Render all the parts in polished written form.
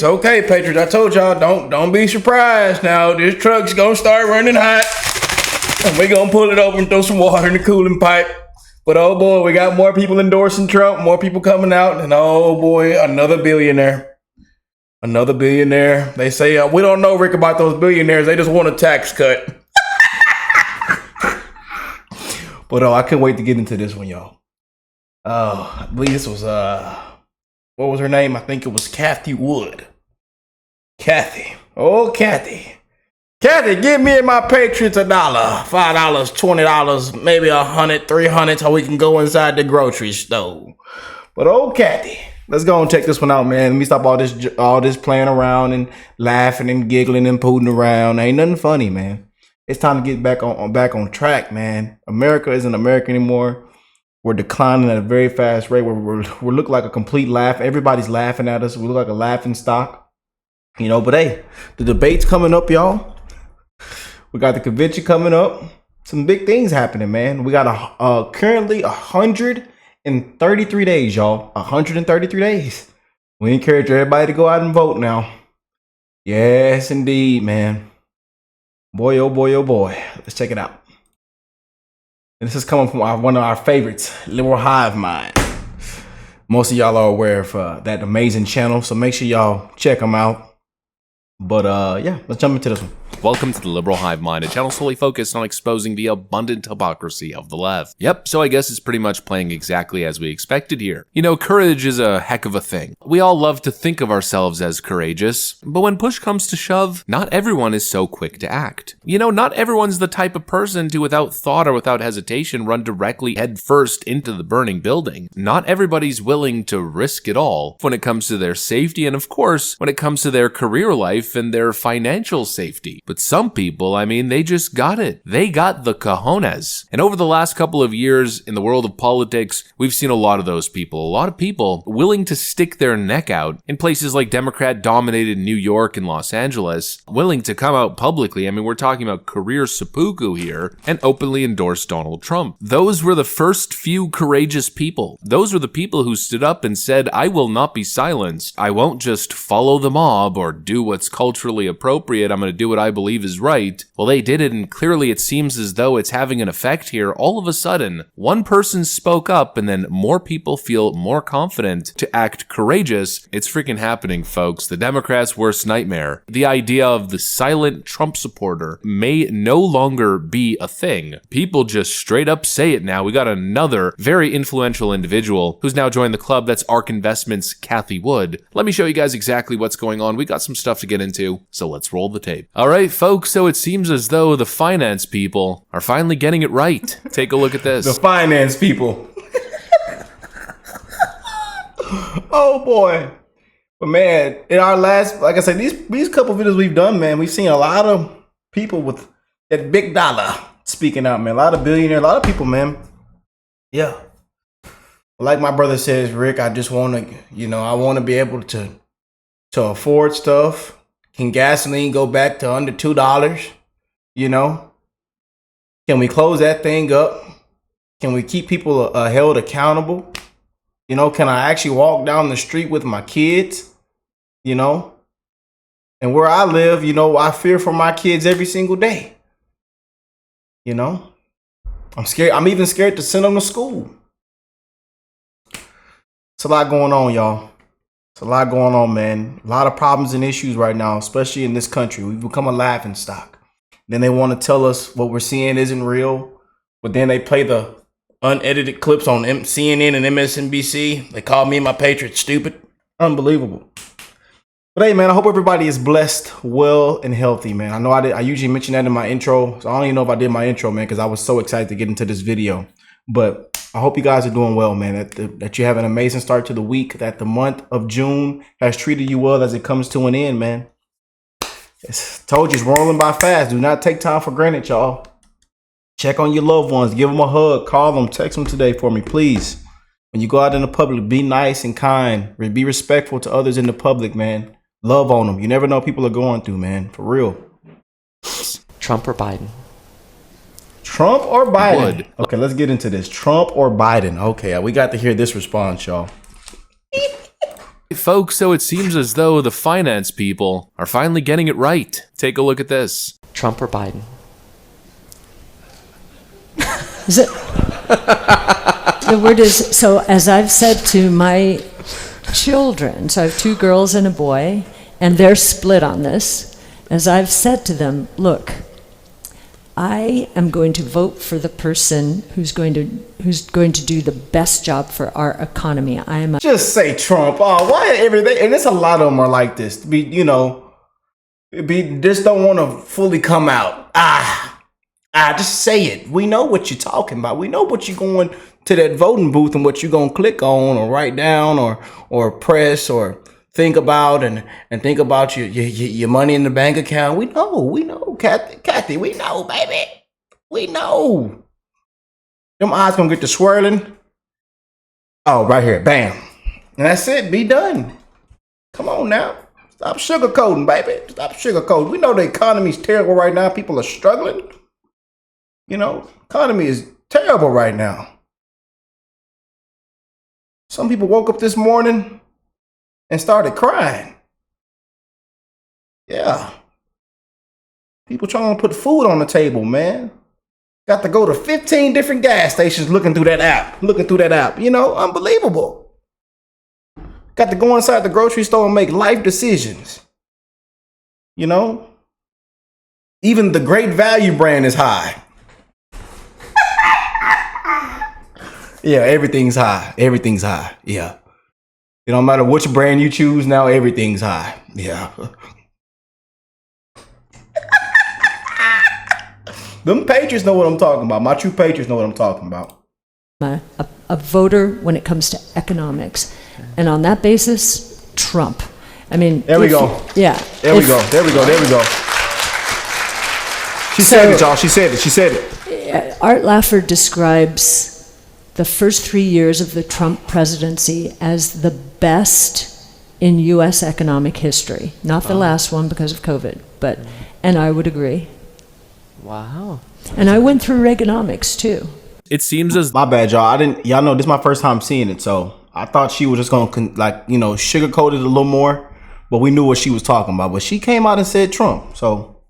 Patriots. Okay, Patriots. I told y'all, don't be surprised now. This truck's gonna start running hot. And we're gonna pull it over and throw some water in the cooling pipe. But oh boy, we got more people endorsing Trump, more people coming out, and oh boy, another billionaire. Another billionaire. They say, we don't know, Rick, about those billionaires. They just want a tax cut. But I couldn't wait to get into this one, y'all. I believe this was, what was her name? I think it was Cathie Wood. Cathie. Oh, Cathie. Cathie, give me and my Patriots $1, $5, $20, maybe $100, $300, so we can go inside the grocery store. But oh, Cathie, let's go and check this one out, man. Let me stop all this playing around and laughing and giggling and pooting around. Ain't nothing funny, man. It's time to get back on track, man. America isn't America anymore. We're declining at a very fast rate. We look like a complete laugh. Everybody's laughing at us. We look like a laughing stock, you know. But hey, the debate's coming up, y'all. We got the convention coming up. Some big things happening, man. We got currently 133 days, y'all. 133 days. We encourage everybody to go out and vote now. Yes, indeed, man. Boy, oh boy, oh boy. Let's check it out. And this is coming from one of our favorites, Liberal Hive Mind. Most of y'all are aware of that amazing channel, so make sure y'all check them out. But yeah, let's jump into this one. Welcome to the Liberal Hive Mind, a channel solely focused on exposing the abundant hypocrisy of the left. Yep, so I guess it's pretty much playing exactly as we expected here. You know, courage is a heck of a thing. We all love to think of ourselves as courageous, but when push comes to shove, not everyone is so quick to act. You know, not everyone's the type of person to, without thought or without hesitation, run directly headfirst into the burning building. Not everybody's willing to risk it all when it comes to their safety, and of course, when it comes to their career life and their financial safety. But some people, I mean, they just got it. They got the cojones. And over the last couple of years in the world of politics, we've seen a lot of those people. A lot of people willing to stick their neck out in places like Democrat-dominated New York and Los Angeles, willing to come out publicly. I mean, we're talking about career seppuku here, and openly endorse Donald Trump. Those were the first few courageous people. Those were the people who stood up and said, I will not be silenced. I won't just follow the mob or do what's culturally appropriate. I'm going to do what I believe is right. Well, they did it, and clearly it seems as though it's having an effect here. All of a sudden, one person spoke up, and then more people feel more confident to act courageous. It's freaking happening, folks. The Democrats' worst nightmare. The idea of the silent Trump supporter may no longer be a thing. People just straight up say it now. We got another very influential individual who's now joined the club. That's ARK Investments' Cathie Wood. Let me show you guys exactly what's going on. We got some stuff to get into, so let's roll the tape. All right, folks, so it seems as though the finance people are finally getting it right. Take a look at this. The finance people. Oh boy. But man, in our last, like I said, these couple videos we've done, man, we've seen a lot of people with that big dollar speaking out, man. A lot of billionaires, a lot of people, man. Yeah. Like my brother says, Rick, I just want to, you know, I want to be able to afford stuff. Can gasoline go back to under $2? You know? Can we close that thing up? Can we keep people held accountable? You know, can I actually walk down the street with my kids? You know? And where I live, you know, I fear for my kids every single day. You know? I'm scared. I'm even scared to send them to school. It's a lot going on, y'all. It's a lot going on, man. A lot of problems and issues right now, especially in this country. We've become a laughing stock. Then they want to tell us what we're seeing isn't real. But then they play the unedited clips on CNN and MSNBC. They call me and my Patriots stupid. Unbelievable. But hey, man, I hope everybody is blessed, well, and healthy, man. I know I usually mention that in my intro. So I don't even know if I did my intro, man, because I was so excited to get into this video. But I hope you guys are doing well, man, that you have an amazing start to the week, that the month of June has treated you well as it comes to an end, man. Told you, it's rolling by fast. Do not take time for granted, y'all. Check on your loved ones. Give them a hug. Call them. Text them today for me, please. When you go out in the public, be nice and kind. Be respectful to others in the public, man. Love on them. You never know what people are going through, man. For real. Trump or Biden? Trump or Biden? Okay, let's get into this. Trump or Biden? Okay, we got to hear this response, y'all. Folks, so it seems as though the finance people are finally getting it right. Take a look at this. Trump or Biden? The word is, so as I've said to my children, so I have 2 girls and a boy, and they're split on this. As I've said to them, look, I am going to vote for the person who's going to do the best job for our economy. Just say Trump. Oh, why everything? And there's a lot of them are like this. Just don't want to fully come out. Just say it. We know what you're talking about. We know what you're going to that voting booth and what you're going to click on or write down or press or think about and think about your money in the bank account. We know, Cathie, we know, baby. We know. Them eyes gonna get to swirling. Oh, right here, bam. And that's it, be done. Come on now. Stop sugarcoating, baby. Stop sugarcoating. We know the economy's terrible right now. People are struggling. Economy is terrible right now. Some people woke up this morning and started crying. Yeah. People trying to put food on the table, man. Got to go to 15 different gas stations looking through that app. Unbelievable. Got to go inside the grocery store and make life decisions. Even the Great Value brand is high. Yeah, everything's high. Everything's high. Yeah. It don't matter which brand you choose now, everything's high. Yeah. Them patriots know what I'm talking about. My true patriots know what I'm talking about. A voter when it comes to economics. And on that basis, Trump. There we go. Yeah. There we go. She said it, y'all. She said it. Art Laffer describes the first 3 years of the Trump presidency as the best in U.S. economic history. Not the last one because of COVID, and I would agree. Wow. And I went through Reaganomics too. It seems as My bad, y'all. Y'all know this is my first time seeing it, so I thought she was just gonna sugarcoat it a little more, but we knew what she was talking about. But she came out and said Trump. So,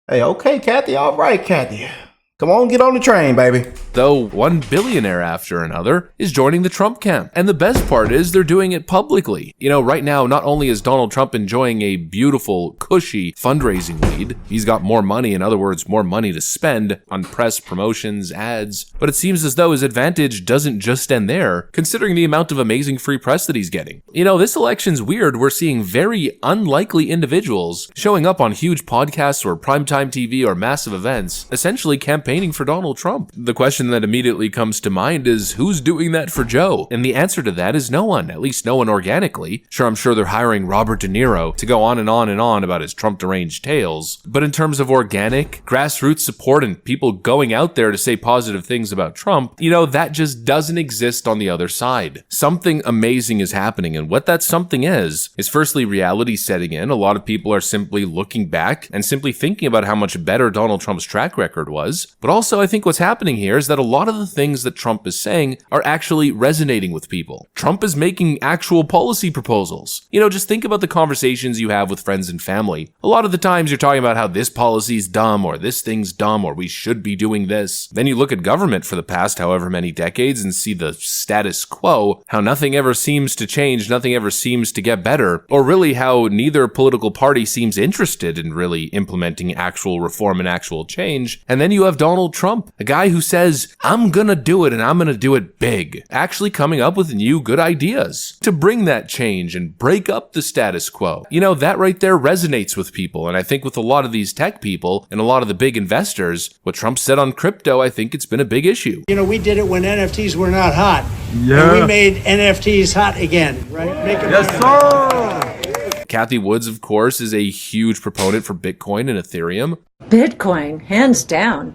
hey, okay, Cathie. All right, Cathie. Come on, get on the train, baby. though one billionaire after another is joining the Trump camp. And the best part is they're doing it publicly. Right now, not only is Donald Trump enjoying a beautiful, cushy fundraising lead, he's got more money, in other words, more money to spend on press, promotions, ads, but it seems as though his advantage doesn't just end there, considering the amount of amazing free press that he's getting. This election's weird. We're seeing very unlikely individuals showing up on huge podcasts or primetime TV or massive events, essentially campaigning for Donald Trump. The question that immediately comes to mind is, who's doing that for Joe? And the answer to that is no one, at least no one organically. Sure, I'm sure they're hiring Robert De Niro to go on and on and on about his Trump deranged tales. But in terms of organic, grassroots support and people going out there to say positive things about Trump, that just doesn't exist on the other side. Something amazing is happening, and what that something is firstly reality setting in. A lot of people are simply looking back and simply thinking about how much better Donald Trump's track record was. But also, I think what's happening here is that a lot of the things that Trump is saying are actually resonating with people. Trump is making actual policy proposals. Just think about the conversations you have with friends and family. A lot of the times you're talking about how this policy's dumb, or this thing's dumb, or we should be doing this. Then you look at government for the past however many decades and see the status quo, how nothing ever seems to change, nothing ever seems to get better, or really how neither political party seems interested in really implementing actual reform and actual change. And then you have Donald Trump, a guy who says, I'm gonna do it and I'm gonna do it big, actually coming up with new good ideas to bring that change and break up the status quo. That right there resonates with people, and I think with a lot of these tech people and a lot of the big investors, what Trump said on crypto, I think it's been a big issue. We did it when NFTs were not hot. Yeah. And we made NFTs hot again, right? Yes, sir. Cathie Woods, of course, is a huge proponent for Bitcoin and Ethereum. Bitcoin, hands down.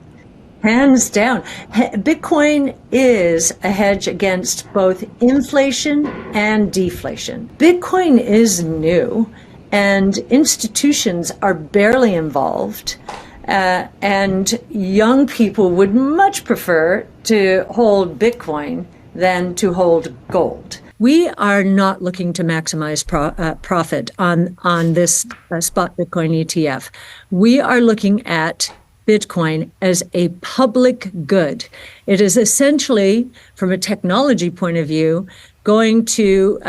Hands down. Bitcoin is a hedge against both inflation and deflation. Bitcoin is new, and institutions are barely involved. And young people would much prefer to hold Bitcoin than to hold gold. We are not looking to maximize profit on this spot Bitcoin ETF. We are looking at Bitcoin as a public good. It is essentially, from a technology point of view, going to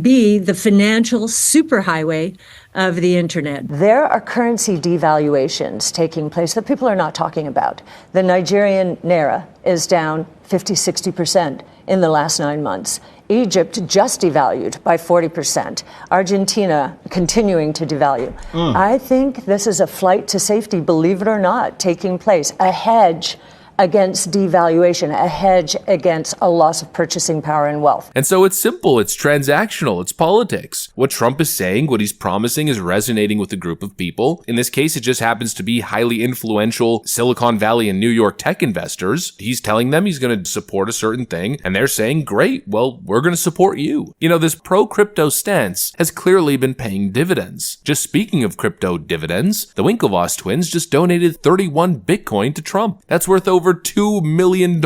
be the financial superhighway of the internet. There are currency devaluations taking place that people are not talking about. The Nigerian naira is down 50-60% in the last 9 months. Egypt just devalued by 40%. Argentina continuing to devalue. I think this is a flight to safety, believe it or not, taking place. A hedge against devaluation, a hedge against a loss of purchasing power and wealth. And so it's simple, it's transactional, it's politics. What Trump is saying, what he's promising is resonating with a group of people. In this case, it just happens to be highly influential Silicon Valley and New York tech investors. He's telling them he's going to support a certain thing, and they're saying, great, well, we're going to support you. You know, this pro-crypto stance has clearly been paying dividends. Just speaking of crypto dividends, the Winklevoss twins just donated 31 Bitcoin to Trump. That's worth over $2 million.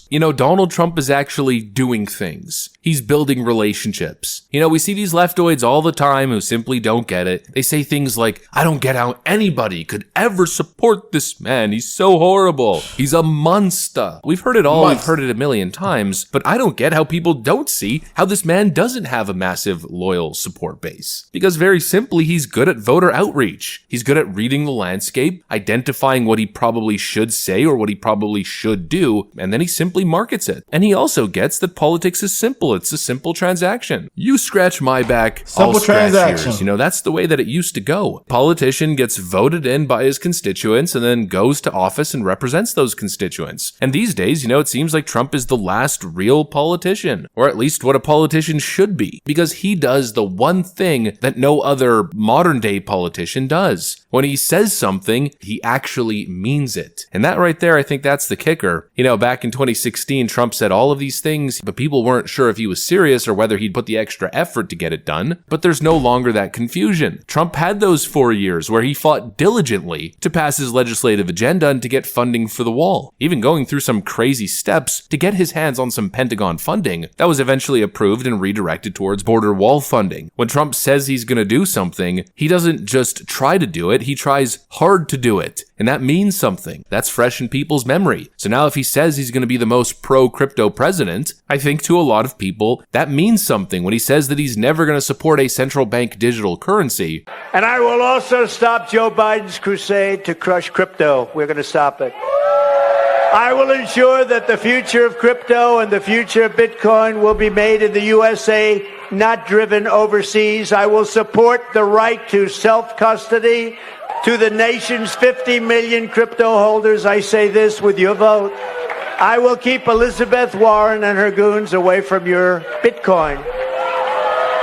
You know, Donald Trump is actually doing things. He's building relationships. You know, we see these leftoids all the time who simply don't get it. They say things like, I don't get how anybody could ever support this man. He's so horrible. He's a monster. We've heard it all. We've heard it a million times, but I don't get how people don't see how this man doesn't have a massive loyal support base. Because very simply, he's good at voter outreach. He's good at reading the landscape, identifying what he probably should say or what he probably should do, and then he simply markets it. And he also gets that politics is simple. It's a simple transaction. You scratch my back, I'll scratch yours. You know, that's the way that it used to go. Politician gets voted in by his constituents and then goes to office and represents those constituents. And these days, you know, it seems like Trump is the last real politician, or at least what a politician should be, because he does the one thing that no other modern day politician does. When he says something, he actually means it. And that right there, I think that's the kicker. You know, back in 2016, Trump said all of these things, but people weren't sure if he was serious or whether he'd put the extra effort to get it done. But there's no longer that confusion. Trump had those 4 years where he fought diligently to pass his legislative agenda and to get funding for the wall, even going through some crazy steps to get his hands on some Pentagon funding that was eventually approved and redirected towards border wall funding. When Trump says he's going to do something, he doesn't just try to do it, he tries hard to do it. And that means something. That's fresh in people's memory. So now if he says he's going to be the most pro-crypto president, I think to a lot of people, that means something when he says that he's never going to support a central bank digital currency. And I will also stop Joe Biden's crusade to crush crypto. We're going to stop it. I will ensure that the future of crypto and the future of Bitcoin will be made in the USA, not driven overseas. I will support the right to self-custody. To the nation's 50 million crypto holders, I say this with your vote. I will keep Elizabeth Warren and her goons away from your Bitcoin.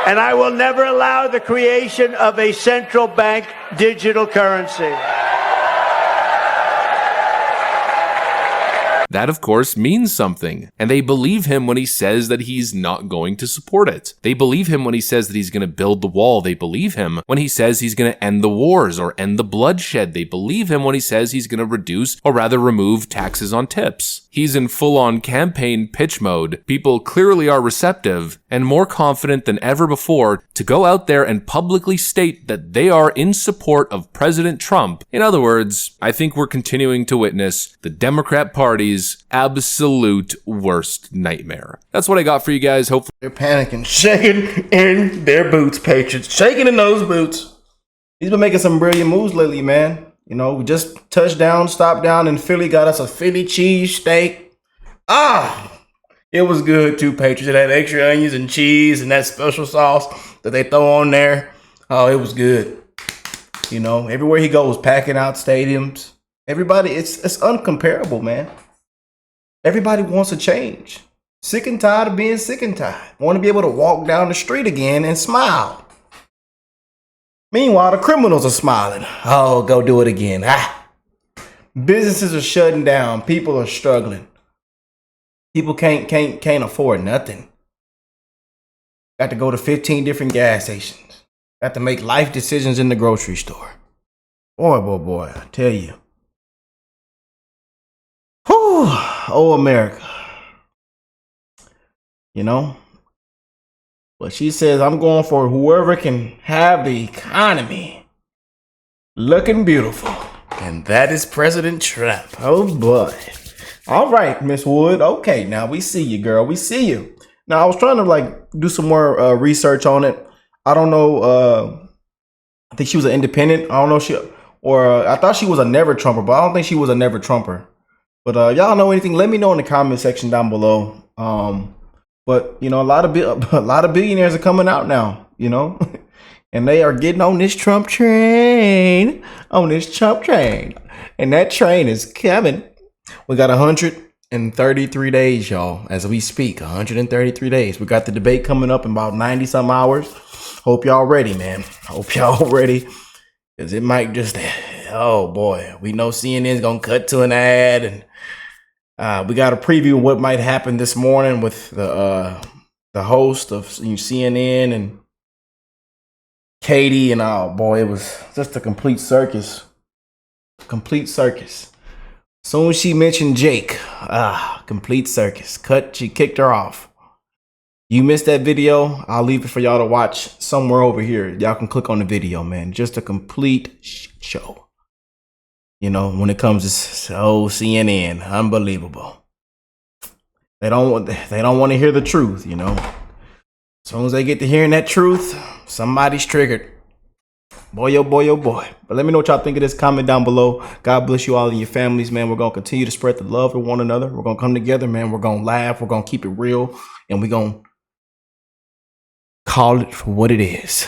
And I will never allow the creation of a central bank digital currency. That, of course, means something, and they believe him when he says that he's not going to support it. They believe him when he says that he's going to build the wall. They believe him when he says he's going to end the wars or end the bloodshed. They believe him when he says he's going to reduce or rather remove taxes on tips. He's in full-on campaign pitch mode. People clearly are receptive and more confident than ever before to go out there and publicly state that they are in support of President Trump. In other words, I think we're continuing to witness the Democrat Party's absolute worst nightmare. That's what I got for you guys. Hopefully they're panicking, shaking in their boots, Patriots, shaking in those boots. He's been making some brilliant moves lately, man. You know, we just touched down, stopped down in Philly, got us a Philly cheese steak. It was good too, Patriots. It had extra onions and cheese and that special sauce that they throw on there. Oh, it was good. You know, everywhere he goes, packing out stadiums. Everybody, it's uncomparable, man. Everybody wants a change. Sick and tired of being sick and tired. Want to be able to walk down the street again and smile. Meanwhile, the criminals are smiling. Oh, go do it again. Businesses are shutting down. People are struggling. People can't afford nothing. Got to go to 15 different gas stations. Got to make life decisions in the grocery store. Boy, I tell you. Whew. Oh, America. You know, But she says, I'm going for whoever can have the economy looking beautiful. And that is President Trump. Oh boy. All right, Miss Wood. Okay, now we see you, girl. We see you. Now I was trying to like do some more research on it. I don't know. I think she was an independent. I don't know I thought she was a never Trumper, but I don't think she was a never Trumper. But y'all know anything? Let me know in the comment section down below. But you know, a lot of billionaires are coming out now. You know, and they are getting on this Trump train. And that train is coming. We got 133 days, y'all, as we speak. 133 days. We got the debate coming up in about 90 some hours. Hope y'all ready, man. Hope y'all ready. Because it might just, oh boy, we know CNN's going to cut to an ad. And we got a preview of what might happen this morning with the host of CNN and Katie. And oh boy, it was just a complete circus. Complete circus. Soon as she mentioned Jake, complete circus. She kicked her off. You missed that video, I'll leave it for y'all to watch somewhere over here. Y'all can click on the video, man. Just a complete show. You know, when it comes to CNN, unbelievable. They don't want to hear the truth, you know. As soon as they get to hearing that truth, somebody's triggered. Boy, oh boy, oh boy. But let me know what y'all think of this. Comment down below. God bless you all and your families, man. We're going to continue to spread the love to one another. We're going to come together, man. We're going to laugh. We're going to keep it real. And we're going to call it for what it is.